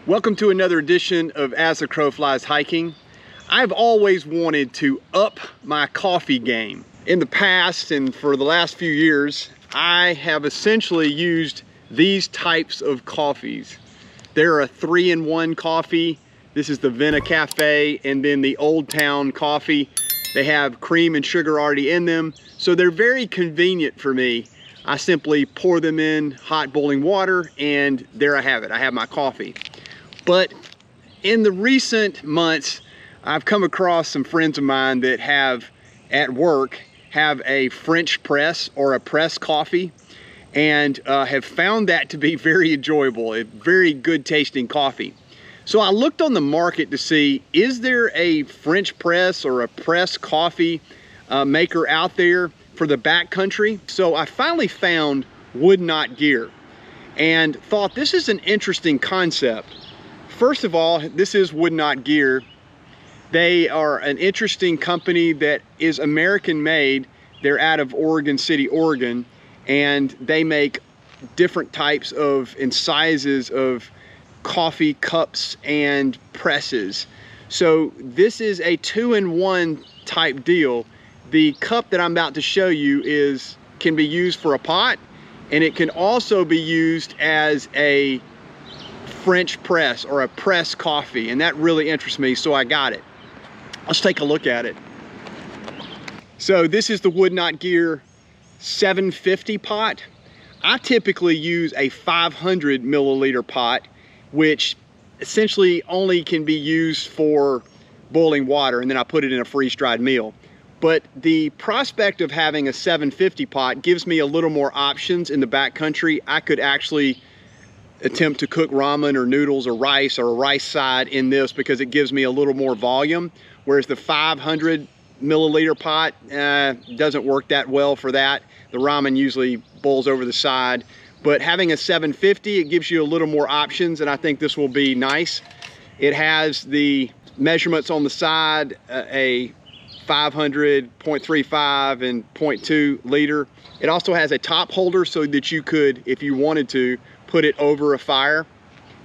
Welcome to another edition of As the Crow Flies Hiking. I've always wanted to up my coffee game. In the past and for the last few years, I have essentially used these types of coffees. They're a 3-in-1 coffee. This is the Vena Cafe and then the Old Town coffee. They have cream and sugar already in them, so they're very convenient for me. I simply pour them in hot boiling water and there I have it. I have my coffee. But in the recent months, I've come across some friends of mine that have, at work, have a French press or a press coffee, and have found that to be very enjoyable, a very good tasting coffee. So I looked on the market to see, is there a French press or a press coffee maker out there for the backcountry? So I finally found WOOOKNOT and thought this is an interesting concept. First of all, this is WOOOKNOT. They are an interesting company that is American made. They're out of Oregon City, Oregon, and they make different types of and sizes of coffee cups and presses. So this is a 2-in-1 type deal. The cup that I'm about to show you can be used for a pot, and it can also be used as a French press or a press coffee, and that really interests me, so I got it. Let's take a look at it. So this is the WOOOKNOT 750 pot. I typically use a 500 milliliter pot, which essentially only can be used for boiling water, and then I put it in a freeze-dried meal. But the prospect of having a 750 pot gives me a little more options in the backcountry. I could actually attempt to cook ramen or noodles or rice or a rice side in this because it gives me a little more volume, whereas the 500 milliliter pot doesn't work that well for that. The ramen usually boils over the side, but having a 750, it gives you a little more options, and I think this will be nice. It has the measurements on the side, a 500, 0.35 and 0.2 liter. It also has a top holder so that you could, if you wanted to, put it over a fire.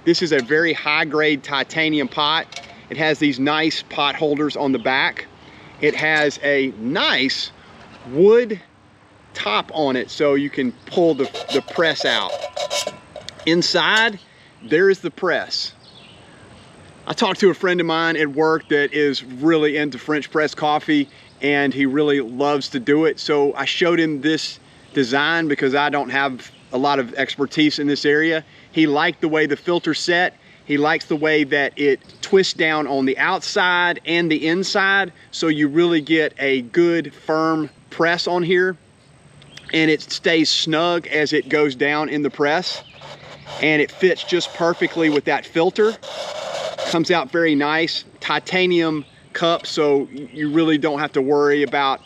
This is a very high grade titanium pot. It has these nice pot holders on the back. It has a nice wood top on it so you can pull the press out. Inside, there is the press. I talked to a friend of mine at work that is really into French press coffee, and he really loves to do it. So I showed him this design because I don't have a lot of expertise in this area. He liked the way the filter set. He likes the way that it twists down on the outside and the inside, so you really get a good firm press on here, and it stays snug as it goes down in the press, and it fits just perfectly with that filter. Comes out very nice. Titanium cup, so you really don't have to worry about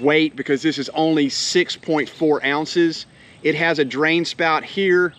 weight because this is only 6.4 ounces. It has a drain spout here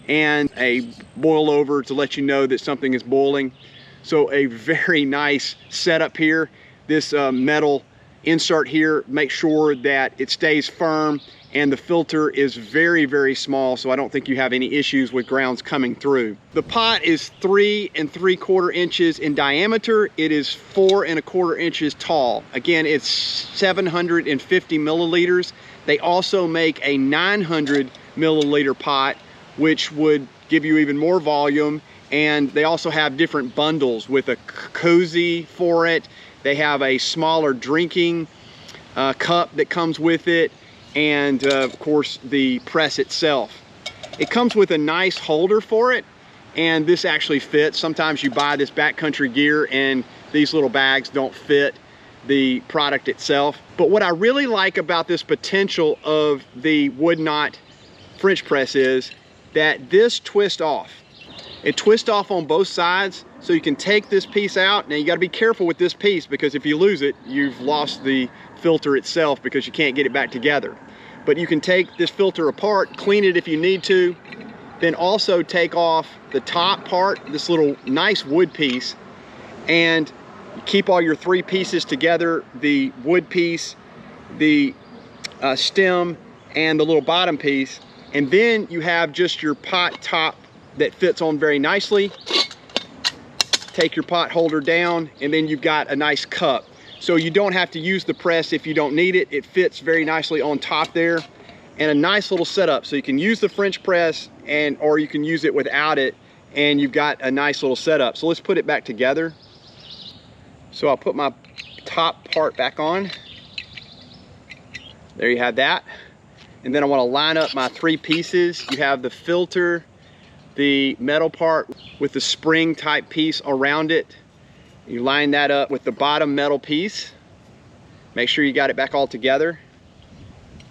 and a boil over to let you know that something is boiling. So a very nice setup here. This metal insert here makes sure that it stays firm, and the filter is very, very small, so I don't think you have any issues with grounds coming through. The pot is 3 3/4 inches in diameter. It is 4 1/4 inches tall. Again, it's 750 milliliters. They also make a 900 milliliter pot, which would give you even more volume, and they also have different bundles with a cozy for it. They have a smaller drinking cup that comes with it, and of course the press itself. It comes with a nice holder for it, and this actually fits. Sometimes you buy this backcountry gear and these little bags don't fit the product itself. But what I really like about this potential of the WOOOKNOT French press is that this twists off. It twists off on both sides, so you can take this piece out. Now you got to be careful with this piece because if you lose it, you've lost the filter itself because you can't get it back together. But you can take this filter apart, clean it if you need to, then also take off the top part, this little nice wood piece, and keep all your 3 pieces together, the wood piece, the stem, and the little bottom piece, and then you have just your pot top that fits on very nicely. take your pot holder down, and then you've got a nice cup. So you don't have to use the press if you don't need it. It fits very nicely on top there, and a nice little setup. So you can use the French press, or you can use it without it, and you've got a nice little setup. So let's put it back together. So I'll put my top part back on. There you have that. And then I want to line up my 3 pieces. You have the filter, the metal part with the spring type piece around it. You line that up with the bottom metal piece. Make sure you got it back all together.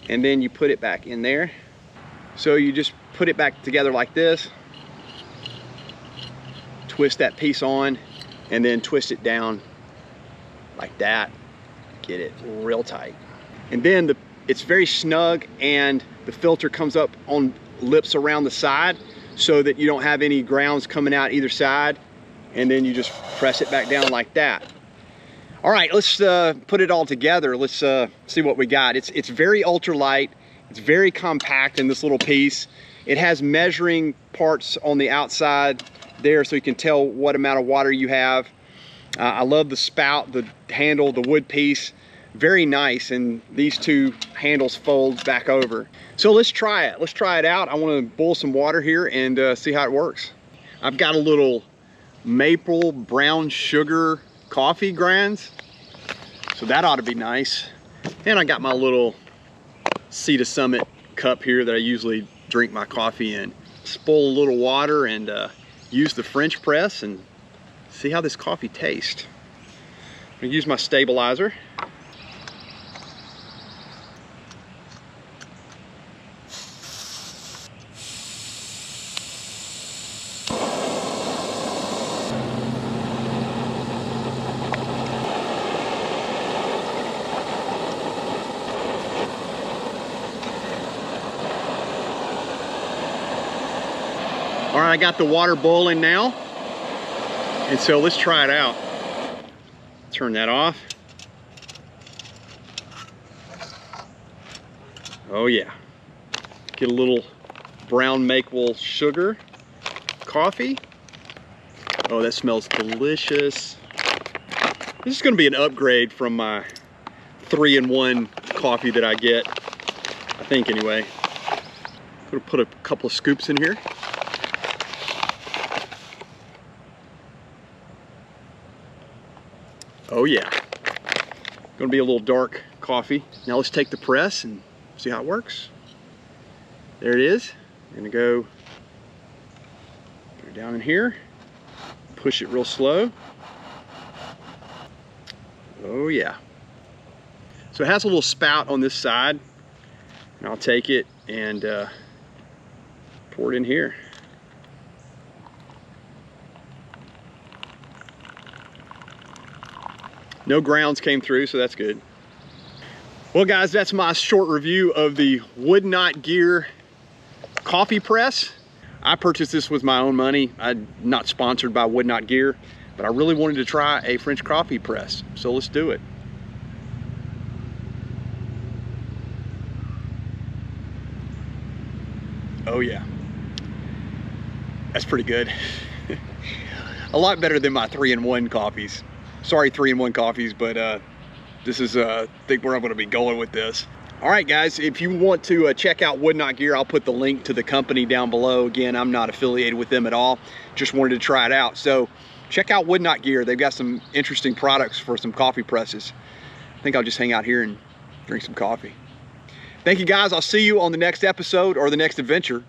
And then you put it back in there. So you just put it back together like this. Twist that piece on, and then twist it down like that. Get it real tight. And then it's very snug, and the filter comes up on lips around the side so that you don't have any grounds coming out either side. And then you just press it back down like that. All right, let's put it all together. Let's see what we got. It's very ultralight. It's very compact in this little piece. It has measuring parts on the outside there so you can tell what amount of water you have. I love the spout, the handle, the wood piece. Very nice, and these 2 handles fold back over. So let's try it. Let's try it out. I want to boil some water here and see how it works. I've got a little maple brown sugar coffee grinds, so that ought to be nice. And I got my little Sea to Summit cup here that I usually drink my coffee in. Just boil a little water and use the French press and see how this coffee tastes. I'm gonna use my stabilizer. All right, I got the water boiling now. And so let's try it out. Turn that off. Oh yeah. Get a little brown maple sugar coffee. Oh, that smells delicious. This is gonna be an upgrade from my 3-in-1 coffee that I get, I think anyway. I'm gonna put a couple of scoops in here. Oh yeah, gonna be a little dark coffee. Now let's take the press and see how it works. There it is. I'm gonna go down in here, push it real slow. Oh yeah. So it has a little spout on this side, and I'll take it and pour it in here. No grounds came through, so that's good. Well guys, that's my short review of the WOOOKNOT coffee press. I purchased this with my own money. I'm not sponsored by WOOOKNOT, but I really wanted to try a French coffee press, so let's do it. Oh yeah, that's pretty good. A lot better than my 3-in-1 coffees. Sorry, 3-in-1 coffees, but this is I think where I'm going to be going with this. All right, guys, if you want to check out WOOOKNOT, I'll put the link to the company down below. Again, I'm not affiliated with them at all. Just wanted to try it out. So check out WOOOKNOT. They've got some interesting products for some coffee presses. I think I'll just hang out here and drink some coffee. Thank you, guys. I'll see you on the next episode or the next adventure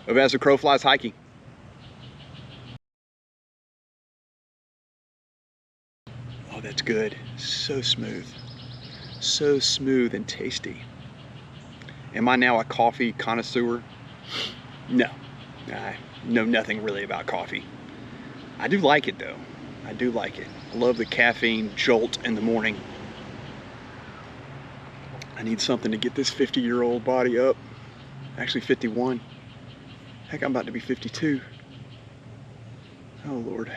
of As the Crow Flies Hiking. Oh, that's good. So smooth. So smooth and tasty. Am I now a coffee connoisseur? No. I know nothing really about coffee. I do like it though. I do like it. I love the caffeine jolt in the morning. I need something to get this 50-year-old body up. Actually 51. Heck, I'm about to be 52. Oh Lord.